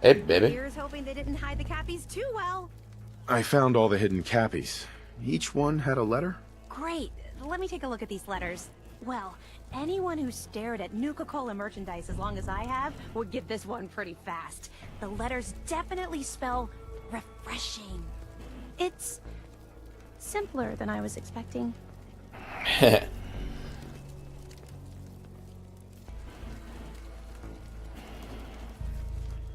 Hey, baby. Here's hoping they didn't hide the cappies too well. I found all the hidden cappies. Each one had a letter? Great. Let me take a look at these letters. Well, anyone who stared at Nuka-Cola merchandise as long as I have would get this one pretty fast. The letters definitely spell refreshing. It's simpler than I was expecting.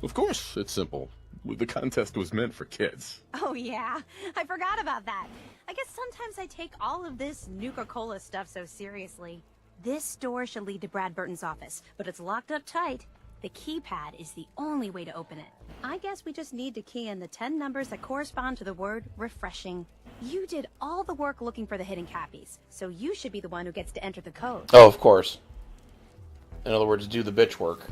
Of course, it's simple. The contest was meant for kids. Oh yeah, I forgot about that. I guess sometimes I take all of this Nuka-Cola stuff so seriously. This door should lead to Brad Burton's office, but it's locked up tight. The keypad is the only way to open it. I guess we just need to key in the 10 numbers that correspond to the word refreshing. You did all the work looking for the hidden cappies, so you should be the one who gets to enter the code. Oh, of course. In other words, do the bitch work.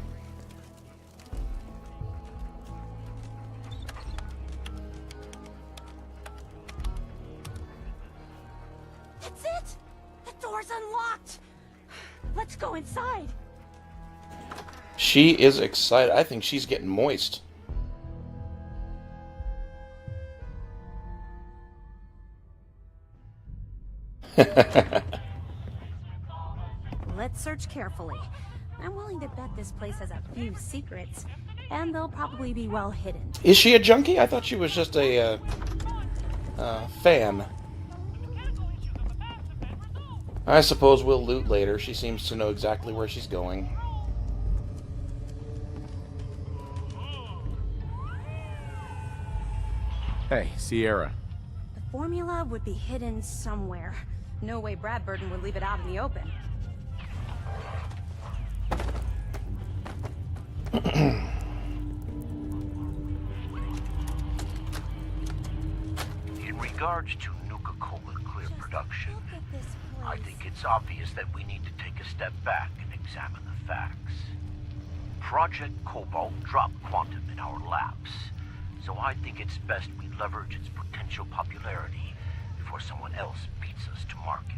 That's it! The door's unlocked! Let's go inside! She is excited. I think she's getting moist. Let's search carefully. I'm willing to bet this place has a few secrets, and they'll probably be well hidden. Is she a junkie? I thought she was just a fan. I suppose we'll loot later. She seems to know exactly where she's going. Hey, Sierra. The formula would be hidden somewhere. No way Brad Burton would leave it out in the open. In regards to Nuka-Cola clear production, Look at this place. I think it's obvious that we need to take a step back and examine the facts. Project Cobalt dropped Quantum in our laps, so I think it's best we leverage its potential popularity before someone else beats us to market.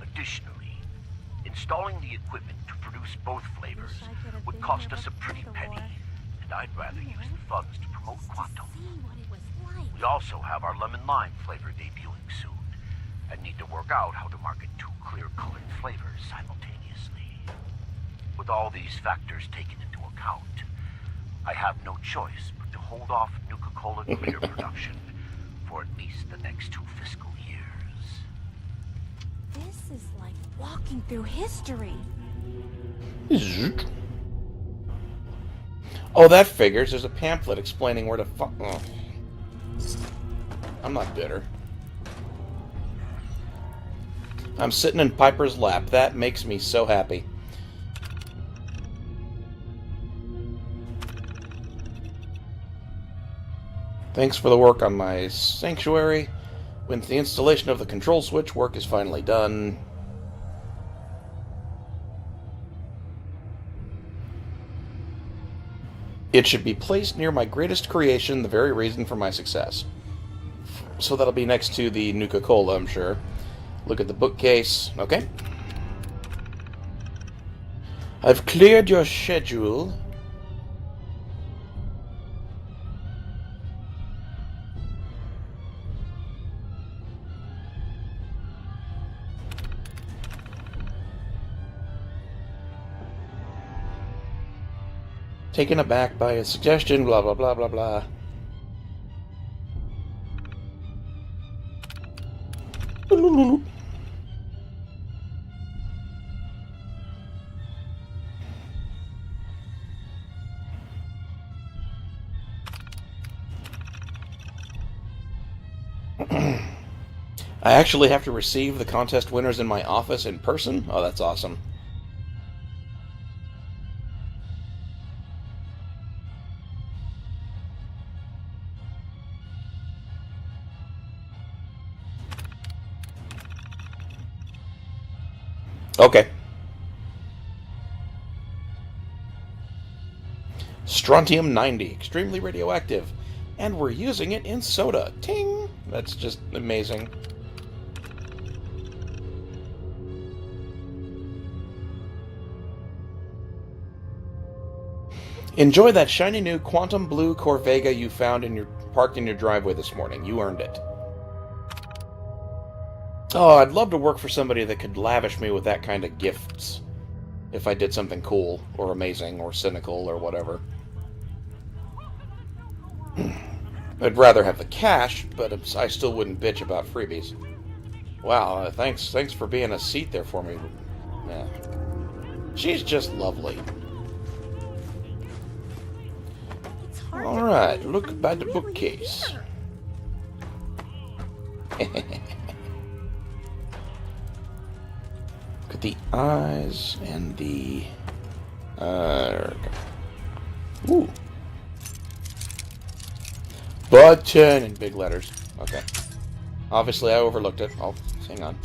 Additionally, installing the equipment to produce both flavors Wish I could have would been cost here us a before pretty the penny, war. and I'd rather use the funds to promote Quantum. See what it was like. We also have our lemon lime flavor debuting soon, and need to work out how to market two clear-colored flavors simultaneously. With all these factors taken into account, I have no choice but to hold off Nuka-Cola clear production for at least the next 2 fiscal years. This is like walking through history. Oh, that figures. There's a pamphlet explaining where to Oh. I'm not bitter. I'm sitting in Piper's lap. That makes me so happy. Thanks for the work on my sanctuary. When the installation of the control switch work is finally done. It should be placed near my greatest creation, the very reason for my success. So that'll be next to the Nuka-Cola, I'm sure. Look at the bookcase. Okay. I've cleared your schedule. Taken aback by a suggestion, blah, blah, blah, blah, blah. I actually have to receive the contest winners in my office in person? Oh, that's awesome. Okay. Strontium-90, extremely radioactive. And we're using it in soda. Ting! That's just amazing. Enjoy that shiny new quantum blue Corvega you found parked in your driveway this morning. You earned it. Oh, I'd love to work for somebody that could lavish me with that kind of gifts. If I did something cool, or amazing, or cynical, or whatever. I'd rather have the cash, but I still wouldn't bitch about freebies. Wow, thanks for being a seat there for me. Yeah. She's just lovely. Alright, look by the bookcase. Look at the eyes and the... Ooh. Button in big letters. Okay. Obviously I overlooked it. Oh, hang on.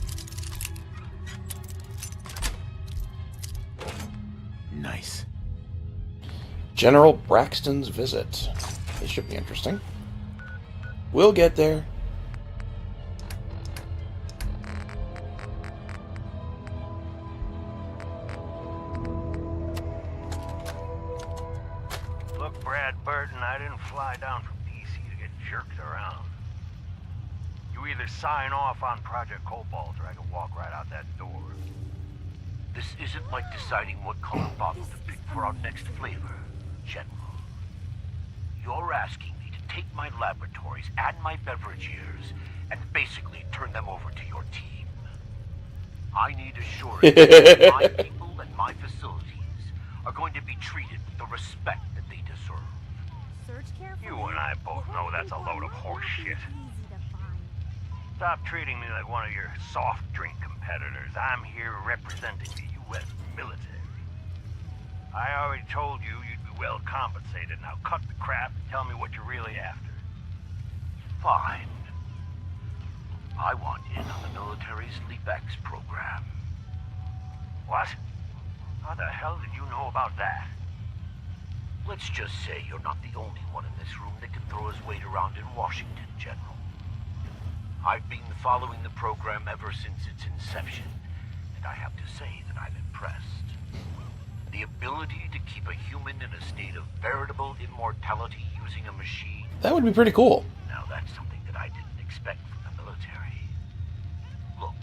Nice. General Braxton's visit. This should be interesting. We'll get there. Look, Brad Burton, I didn't fly down from DC to get jerked around. You either sign off on Project Cobalt or I can walk right out that door. This isn't like deciding what color bottle to pick for our next flavor, General. You're asking me to take my laboratories and my beverage years and basically turn them over to your team. I need assurance that my people and my facilities are going to be treated with the respect that they deserve. You and I both know that's a load of horse shit. Stop treating me like one of your soft drink competitors. I'm here representing the U.S. military. I already told you you'd be well compensated. Now cut the crap and tell me what you're really after. Fine. I want in on the military's LeapX program. What? How the hell did you know about that? Let's just say you're not the only one in this room that can throw his weight around in Washington, General. I've been following the program ever since its inception, and I have to say that I'm impressed. The ability to keep a human in a state of veritable immortality using a machine... That would be pretty cool. Now that's something that I didn't expect from the military. Look,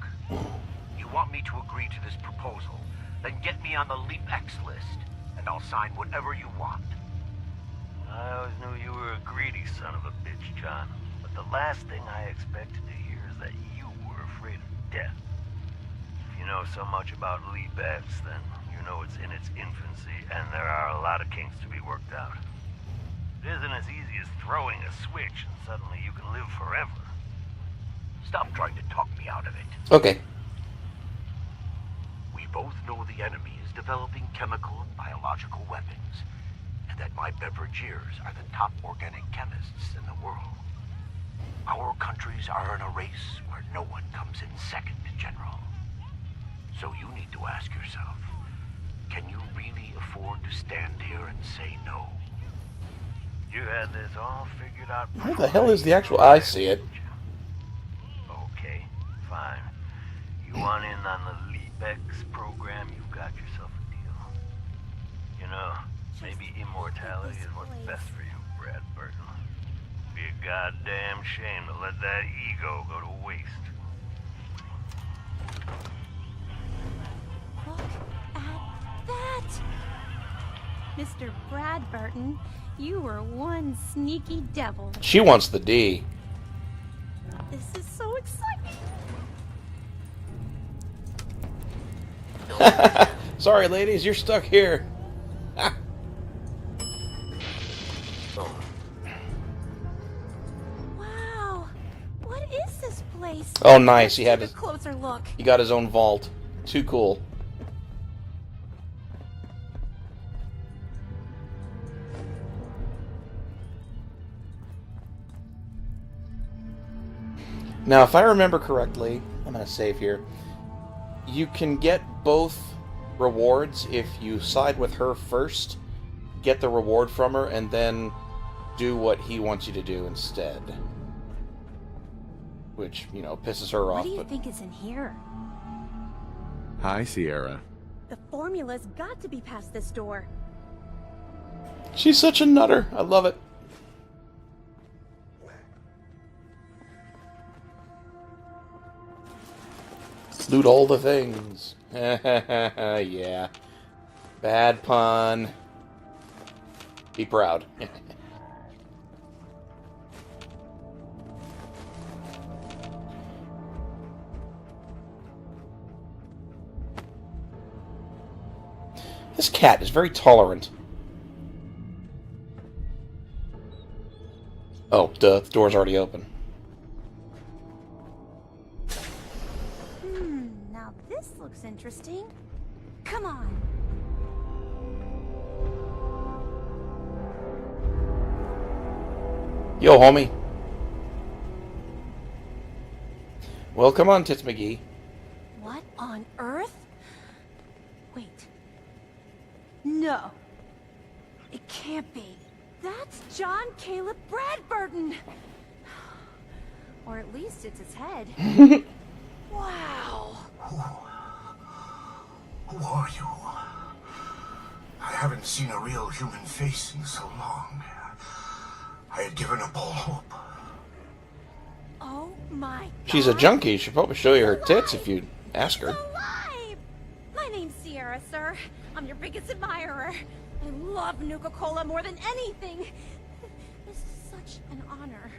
you want me to agree to this proposal, then get me on the LeapX list, and I'll sign whatever you want. I always knew you were a greedy son of a bitch, John. But the last thing I expected to hear is that you were afraid of death. If you know so much about LeapX, then you know it's in its infancy, and there are a lot of kinks to be worked out. It isn't as easy as throwing a switch and suddenly you can live forever. Stop trying to talk me out of it. Okay. We both know the enemy is developing chemical and biological weapons, and that my beverageers are the top organic chemists in the world. Our countries are in a race where no one comes in second, General. So you need to ask yourself, can you really afford to stand here and say no? You had this all figured out. Where the hell is the actual... I see it. Okay, fine. You want in on the LeapX program, you've got yourself a deal. You know, maybe immortality is what's best for you, Brad Burton. Be a goddamn shame to let that ego go to waste. Look at that! Mr. Brad Burton, you were one sneaky devil. She wants the D. This is so exciting! Sorry, ladies, you're stuck here. Wow! What is this place? Oh, nice. He had Let's take a closer look. He got his own vault. Too cool. Now, if I remember correctly, I'm going to save here. You can get both rewards if you side with her first, get the reward from her, and then do what he wants you to do instead. Which, you know, pisses her off. What do you think is in here? Hi, Sierra. The formula's got to be past this door. She's such a nutter. I love it. Loot all the things. Yeah. Bad pun. Be proud. This cat is very tolerant. Oh, duh. The door's already open. Now this looks interesting. Come on. Yo, homie. Well, come on, Tits McGee. What on earth? Wait. No. It can't be. That's John Caleb Bradburton. Or at least it's his head. Wow. Who are you? I haven't seen a real human face in so long. I had given up all hope. Oh my God. She's a junkie. She'll probably show you her tits if you ask her. Alive! My name's Sierra, sir. I'm your biggest admirer. I love Nuka-Cola more than anything. This is such an honor.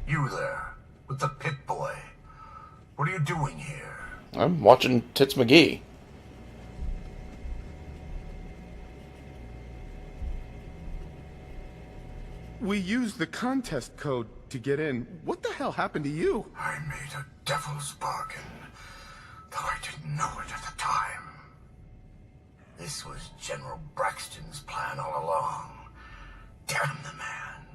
You there, with the pit boy. What are you doing here? I'm watching Tits McGee. We used the contest code to get in. What the hell happened to you? I made a devil's bargain, though I didn't know it at the time. This was General Braxton's plan all along. Damn the man.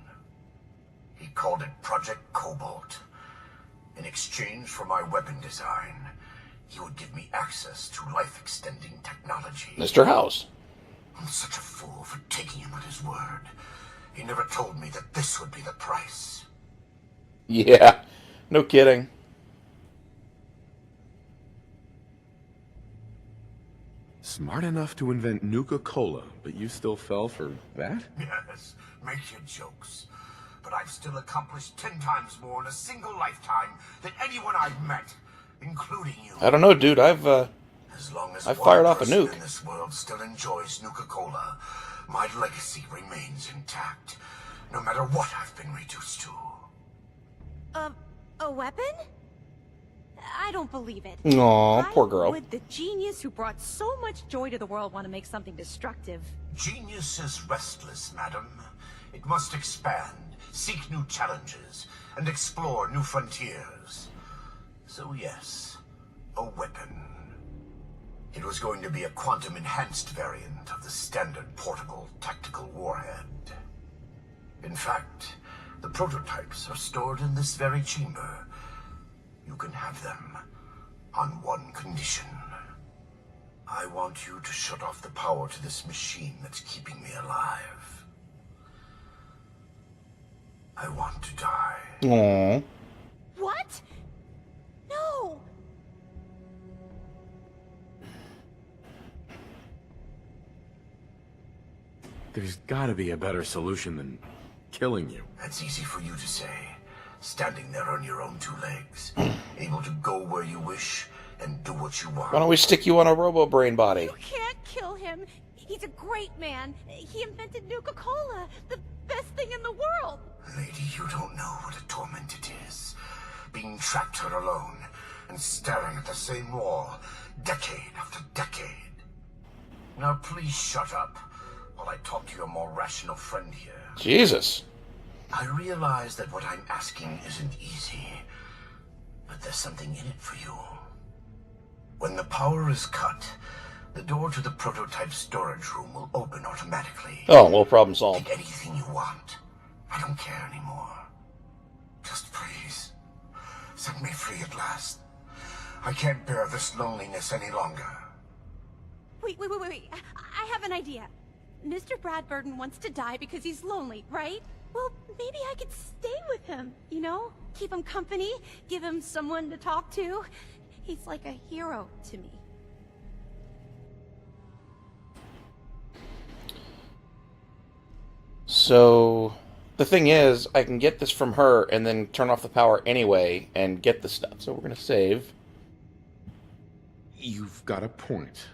He called it Project Cobalt. In exchange for my weapon design, he would give me access to life-extending technology. Mr. House. I'm such a fool for taking him at his word. He never told me that this would be the price. Yeah, no kidding. Smart enough to invent Nuka-Cola, but you still fell for that? Yes, make your jokes. But I've still accomplished 10 times more in a single lifetime than anyone I've met, including you. I don't know, dude. As long as I one fired off a person nuke. in this world still enjoys Nuka-Cola, my legacy remains intact, no matter what I've been reduced to. A weapon? I don't believe it. Aw, Why poor girl. would the genius who brought so much joy to the world want to make something destructive? Genius is restless, madam. It must expand, seek new challenges, and explore new frontiers. So yes, a weapon. It was going to be a quantum-enhanced variant of the standard portable tactical warhead. In fact, the prototypes are stored in this very chamber. You can have them on one condition. I want you to shut off the power to this machine that's keeping me alive. I want to die. Aww. What? No! There's gotta be a better solution than killing you. That's easy for you to say. Standing there on your own two legs, able to go where you wish and do what you want. Why don't we stick you on a robo-brain body? You can't kill him. He's a great man. He invented Nuka-Cola, the best thing in the world. Lady, you don't know what a torment it is. Being trapped here alone and staring at the same wall, decade after decade. Now please shut up while I talk to your more rational friend here. Jesus. I realize that what I'm asking isn't easy, but there's something in it for you. When the power is cut, the door to the prototype storage room will open automatically. Oh, well, problem solved. Take anything you want. I don't care anymore. Just please, set me free at last. I can't bear this loneliness any longer. Wait. I have an idea. Mr. Bradburton wants to die because he's lonely, right? Well, maybe I could stay with him, you know? Keep him company, give him someone to talk to. He's like a hero to me. So, the thing is, I can get this from her and then turn off the power anyway and get the stuff. So we're going to save. You've got a point.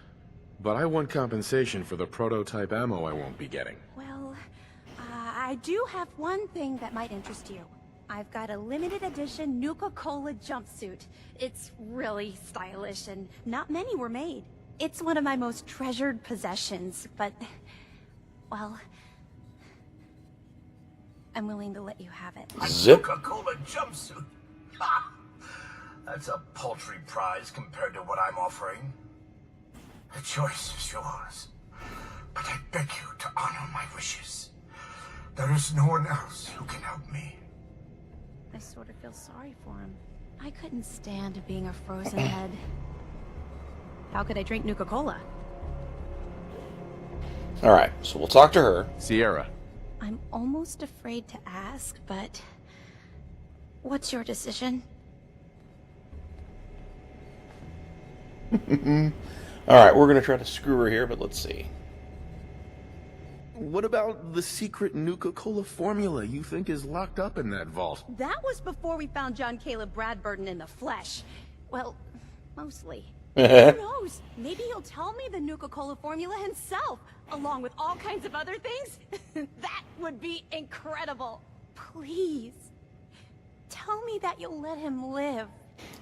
But I want compensation for the prototype ammo I won't be getting. Well, I do have one thing that might interest you. I've got a limited edition Nuka-Cola jumpsuit. It's really stylish and not many were made. It's one of my most treasured possessions, but, well, I'm willing to let you have it. A Zip. Coca-Cola jumpsuit. Ha! That's a paltry prize compared to what I'm offering. The choice is yours, but I beg you to honor my wishes. There is no one else who can help me. I sort of feel sorry for him. I couldn't stand being a frozen head. How could I drink Nuka-Cola? Alright, so we'll talk to her. Sierra. I'm almost afraid to ask, but... what's your decision? Alright, we're going to try to screw her here, but let's see. What about the secret Nuka-Cola formula you think is locked up in that vault? That was before we found John Caleb Bradburton in the flesh. Well, mostly. Who knows? Maybe he'll tell me the Nuka-Cola formula himself, along with all kinds of other things. That would be incredible. Please, tell me that you'll let him live.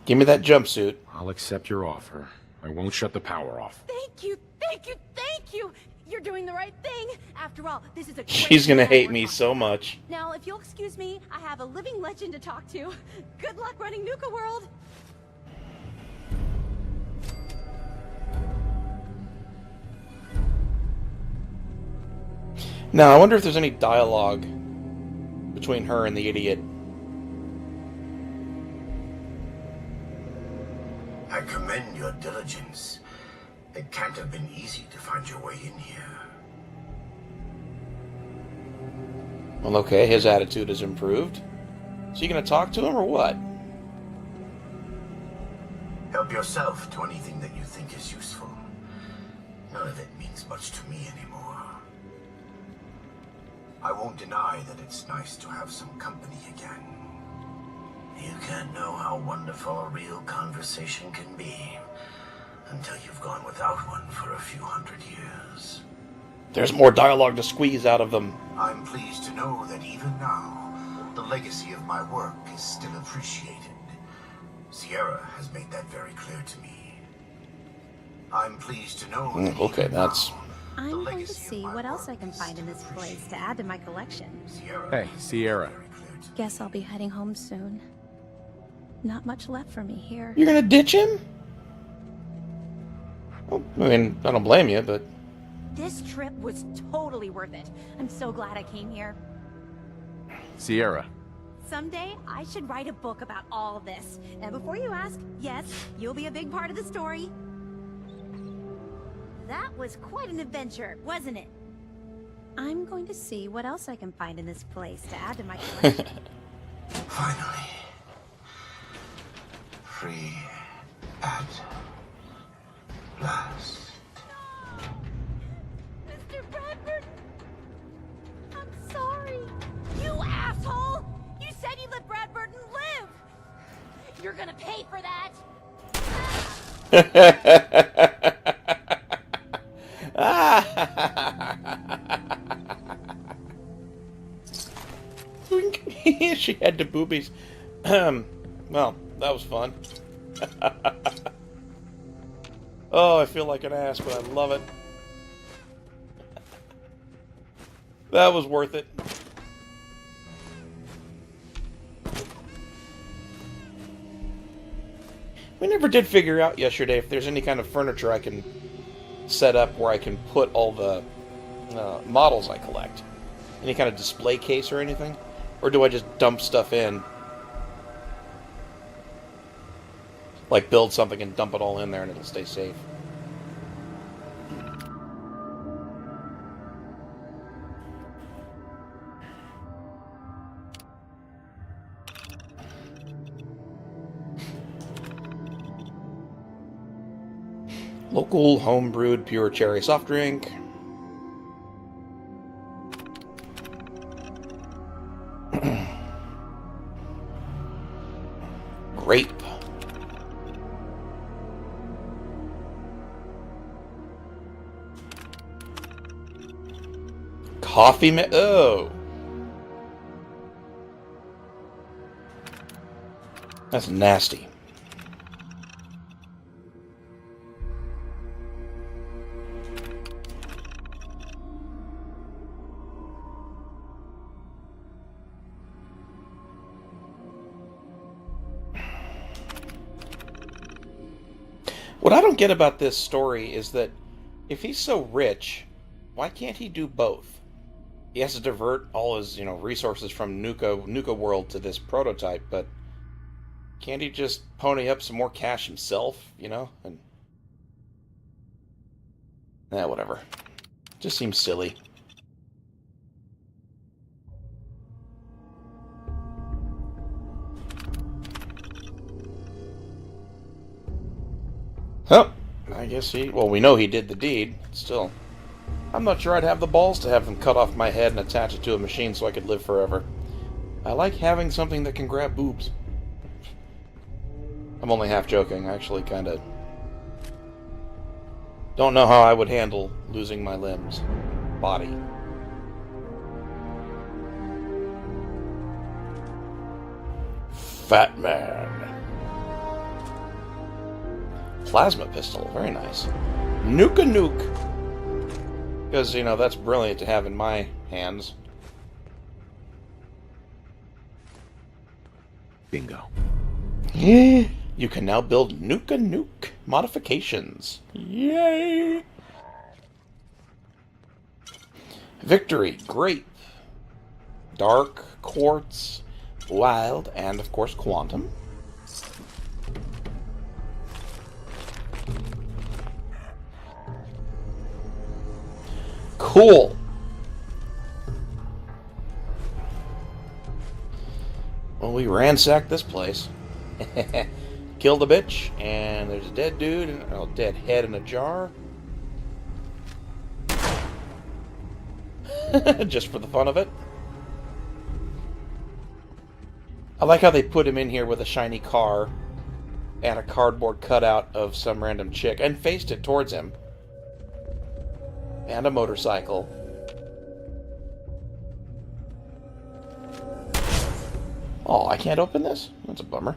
Give me that jumpsuit. I'll accept your offer. I won't shut the power off. Thank you, thank you, thank you. You're doing the right thing. After all, this is a great She's going to plan hate we're me talking so about. much. Now, if you'll excuse me, I have a living legend to talk to. Good luck running Nuka World. Now, I wonder if there's any dialogue between her and the idiot. I commend your diligence. It can't have been easy to find your way in here. Well, okay, his attitude has improved. So you going to talk to him or what? Help yourself to anything that you think is useful. None of it means much to me anymore. I won't deny that it's nice to have some company again. You can't know how wonderful a real conversation can be until you've gone without one for a few hundred years. There's more dialogue to squeeze out of them. I'm pleased to know that even now, the legacy of my work is still appreciated. Sierra has made that very clear to me. I'm pleased to know that okay, even that's... now, I'm the going to legacy of see my what else I work can is find in still this place to appreciated. add to my collection. Sierra Hey, has Sierra. made that very clear to me. Guess I'll be heading home soon. Not much left for me here. You're going to ditch him? Well, I mean, I don't blame you, but... This trip was totally worth it. I'm so glad I came here. Sierra. Someday, I should write a book about all of this. And before you ask, yes, you'll be a big part of the story. That was quite an adventure, wasn't it? I'm going to see what else I can find in this place to add to my collection. Finally. Free at last. Mr. Bradford! I'm sorry. You asshole! You said you let Bradburton live! You're gonna pay for that! She had the boobies. Well, that was fun. Oh, I feel like an ass, but I love it. That was worth it. We never did figure out yesterday if there's any kind of furniture I can set up where I can put all the models I collect. Any kind of display case or anything? Or do I just dump stuff in? Like build something and dump it all in there and it'll stay safe. Local home-brewed pure cherry soft drink. Grape. Coffee oh! That's nasty. What I don't get about this story is that if he's so rich, why can't he do both? He has to divert all his, resources from Nuka World to this prototype, but can't he just pony up some more cash himself, And whatever. Just seems silly. Oh, I guess we know he did the deed. Still, I'm not sure I'd have the balls to have them cut off my head and attach it to a machine so I could live forever. I like having something that can grab boobs. I'm only half joking. I actually kind of don't know how I would handle losing my limbs. Body. Fat man. Plasma pistol. Very nice. Nuka Nuke. Because, that's brilliant to have in my hands. Bingo. You can now build Nuka Nuke modifications. Yay! Victory, Grape, Dark, Quartz, Wild, and of course Quantum. Cool! Well, we ransacked this place. Killed a bitch, and there's a dead dude, and a dead head in a jar. Just for the fun of it. I like how they put him in here with a shiny car and a cardboard cutout of some random chick, and faced it towards him. And a motorcycle. Oh, I can't open this? That's a bummer.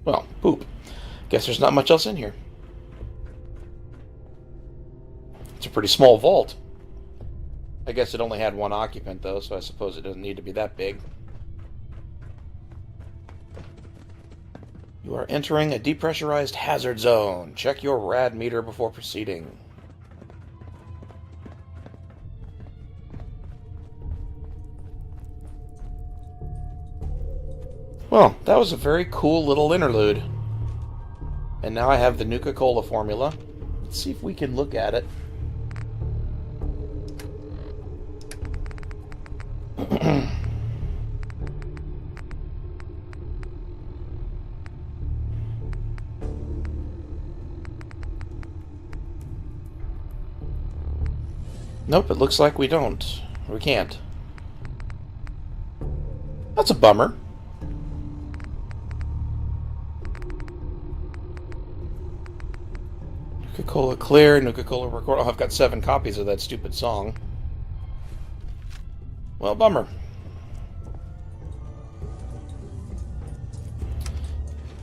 Well, poop. Guess there's not much else in here. It's a pretty small vault. I guess it only had one occupant, though, so I suppose it doesn't need to be that big. You are entering a depressurized hazard zone. Check your rad meter before proceeding. Well, that was a very cool little interlude. And now I have the Nuka-Cola formula. Let's see if we can look at it. Nope, it looks like we don't. We can't. That's a bummer. Nuka-Cola Clear, Nuka-Cola Record. Oh, I've got 7 copies of that stupid song. Well, bummer.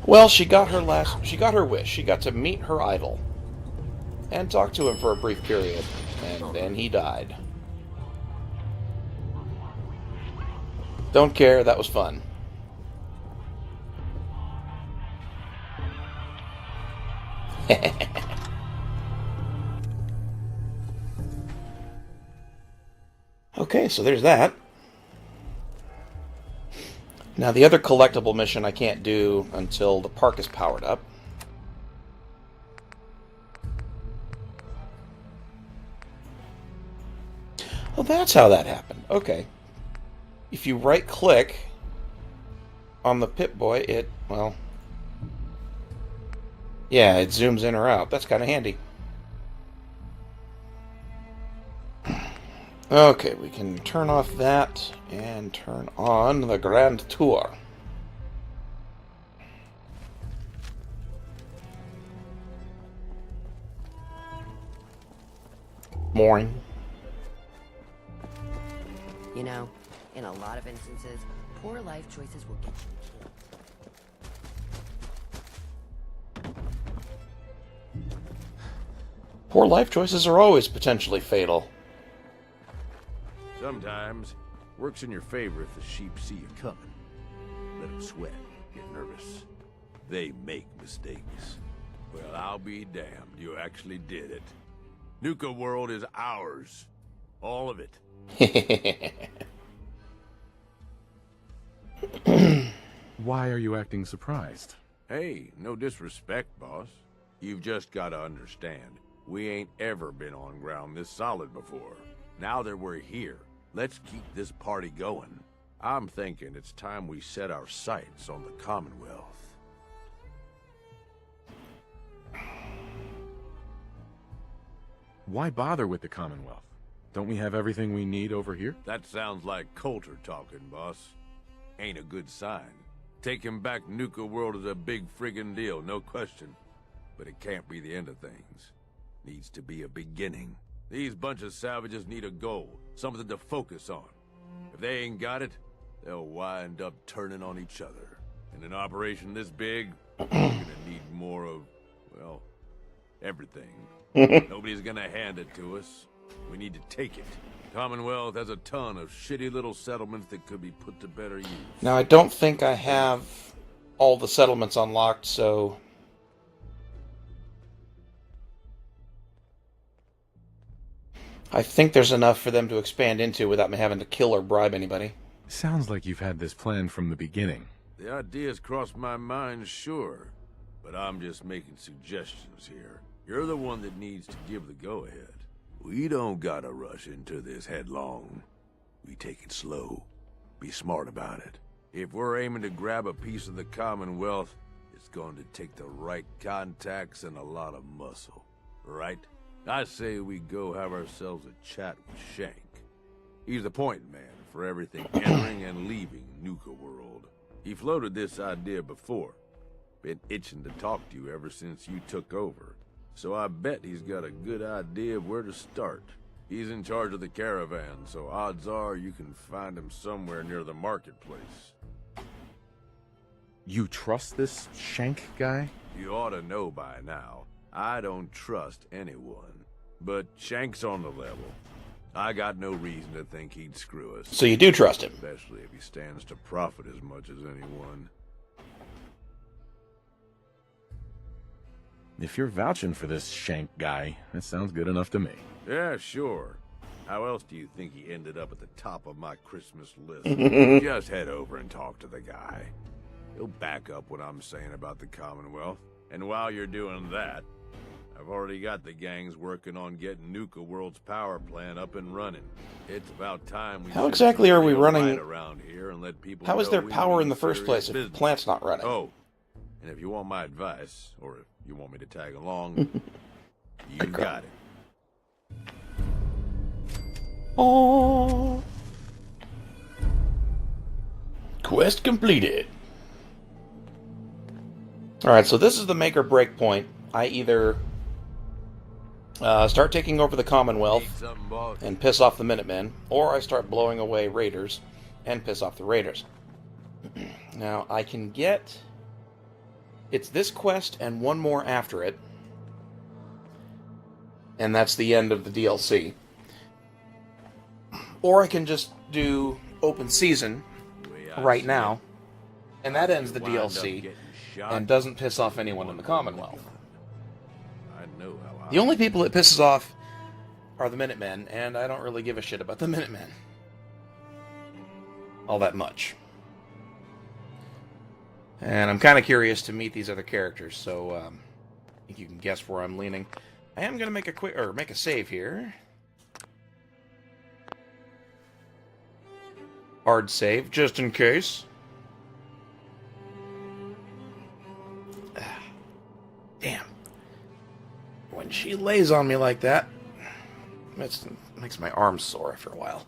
Well, she got her wish. She got to meet her idol. And talk to him for a brief period. And then he died. Don't care, that was fun. Okay, so there's that. Now the other collectible mission I can't do until the park is powered up. Well, that's how that happened. Okay. If you right-click on the Pip-Boy, it zooms in or out. That's kind of handy. Okay, we can turn off that and turn on the Grand Tour. Morning. You know, in a lot of instances, poor life choices will get you killed. Poor life choices are always potentially fatal. Sometimes, works in your favor if the sheep see you coming. Let them sweat, get nervous. They make mistakes. Well, I'll be damned, you actually did it. Nuka World is ours. All of it. Why are you acting surprised? Hey, no disrespect, boss. You've just gotta understand, we ain't ever been on ground this solid before. Now that we're here, let's keep this party going. I'm thinking it's time we set our sights on the Commonwealth. Why bother with the Commonwealth? Don't we have everything we need over here? That sounds like Coulter talking, boss. Ain't a good sign. Taking back Nuka World is a big friggin' deal, no question. But it can't be the end of things. Needs to be a beginning. These bunch of savages need a goal, something to focus on. If they ain't got it, they'll wind up turning on each other. In an operation this big, we're gonna need more of, well, everything. Nobody's gonna hand it to us. We need to take it. Commonwealth has a ton of shitty little settlements that could be put to better use. Now, I don't think I have all the settlements unlocked, so... I think there's enough for them to expand into without me having to kill or bribe anybody. Sounds like you've had this plan from the beginning. The ideas crossed my mind, sure. But I'm just making suggestions here. You're the one that needs to give the go-ahead. We don't gotta rush into this headlong. We take it slow. Be smart about it. If we're aiming to grab a piece of the Commonwealth, it's going to take the right contacts and a lot of muscle. Right? I say we go have ourselves a chat with Shank. He's the point man for everything entering and leaving Nuka World. He floated this idea before. Been itching to talk to you ever since you took over. So I bet he's got a good idea of where to start. He's in charge of the caravan, so odds are you can find him somewhere near the marketplace. You trust this Shank guy? You ought to know by now. I don't trust anyone. But Shank's on the level. I got no reason to think he'd screw us. So you do trust him? Especially if he stands to profit as much as anyone. If you're vouching for this Shank guy, that sounds good enough to me. Yeah, sure. How else do you think he ended up at the top of my Christmas list? Just head over and talk to the guy. He'll back up what I'm saying about the Commonwealth. And while you're doing that, I've already got the gangs working on getting Nuka World's power plant up and running. It's about time we... How exactly are we running... around here and let people How is there know we power mean in the first place if the business. plant's not running? Oh, and if you want my advice, or if you want me to tag along, you got it. Oh. Quest completed. Alright, so this is the make or break point. I either start taking over the Commonwealth Need something, boss? and piss off the Minutemen, or I start blowing away raiders and piss off the raiders. Now, I can get... It's this quest and one more after it. And that's the end of the DLC. Or I can just do open season right now. And that ends the DLC and doesn't piss off anyone in the Commonwealth. I know how The only people it pisses off are the Minutemen, and I don't really give a shit about the Minutemen all that much. And I'm kind of curious to meet these other characters, so I think you can guess where I'm leaning. I am going to make a save here. Hard save, just in case. Damn. When she lays on me like that, it's Makes my arms sore after a while.